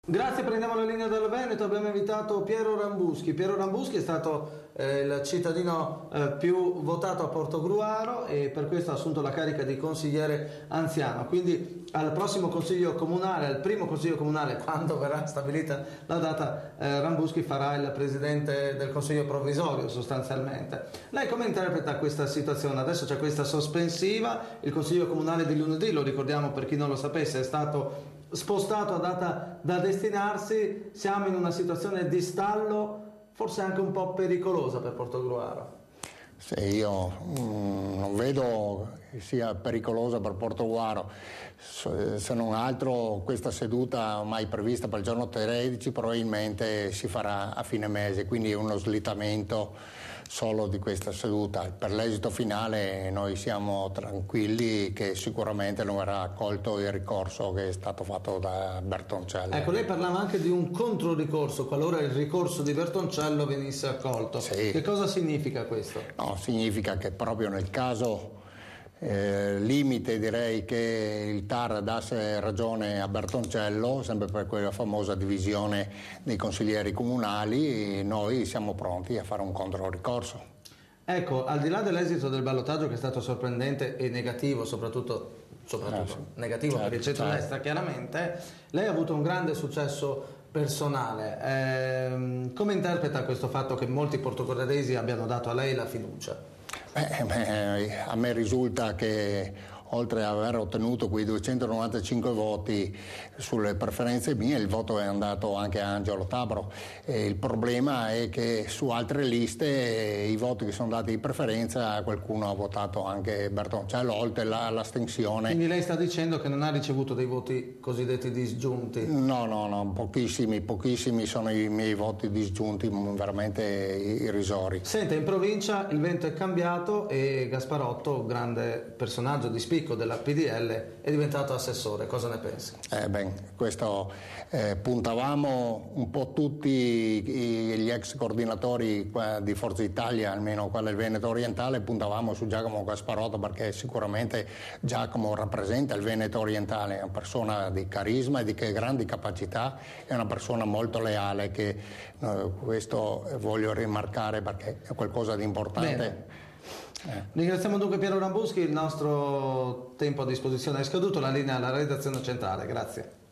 Grazie, prendiamo la linea dal Veneto, abbiamo invitato Piero Rambuschi. Piero Rambuschi è stato il cittadino più votato a Portogruaro e per questo ha assunto la carica di consigliere anziano, quindi al prossimo consiglio comunale, al primo consiglio comunale, quando verrà stabilita la data, Rambuschi farà il presidente del consiglio provvisorio sostanzialmente. Lei come interpreta questa situazione? Adesso c'è questa sospensiva, il consiglio comunale di lunedì, lo ricordiamo per chi non lo sapesse, è stato spostato a data da destinarsi, siamo in una situazione di stallo forse anche un po' pericolosa per Portogruaro. Sì, io non vedo che sia pericolosa per Portogruaro, se non altro questa seduta ormai prevista per il giorno 13 probabilmente si farà a fine mese, quindi è uno slittamento solo di questa seduta. Per l'esito finale noi siamo tranquilli che sicuramente non verrà accolto il ricorso che è stato fatto da Bertoncello. Ecco, lei parlava anche di un controricorso qualora il ricorso di Bertoncello venisse accolto. Sì. Che cosa significa questo? No, significa che proprio nel caso limite, direi, che il TAR dasse ragione a Bertoncello, sempre per quella famosa divisione dei consiglieri comunali, noi siamo pronti a fare un controricorso. Ecco, al di là dell'esito del ballottaggio che è stato sorprendente e negativo, soprattutto negativo per il centro-destra, chiaramente, lei ha avuto un grande successo personale. Come interpreta questo fatto che molti portoghesi abbiano dato a lei la fiducia? A me risulta che oltre ad aver ottenuto quei 295 voti sulle preferenze mie, il voto è andato anche a Angelo Tabro. Il problema è che su altre liste i voti che sono dati di preferenza qualcuno ha votato anche Bertoncello, oltre all'astensione. Quindi lei sta dicendo che non ha ricevuto dei voti cosiddetti disgiunti? No, pochissimi sono i miei voti disgiunti, veramente irrisori. Senta, in provincia il vento è cambiato e Gasparotto, grande personaggio di spicco della PDL, è diventato assessore. Cosa ne pensi? Questo puntavamo un po' tutti gli ex coordinatori di Forza Italia, almeno qua del Veneto orientale, puntavamo su Giacomo Gasparotto perché sicuramente Giacomo rappresenta il Veneto orientale, è una persona di carisma e di grandi capacità, è una persona molto leale, che questo voglio rimarcare perché è qualcosa di importante. Bene. Ringraziamo dunque Piero Rambuschi, il nostro tempo a disposizione è scaduto, la linea alla redazione centrale, grazie.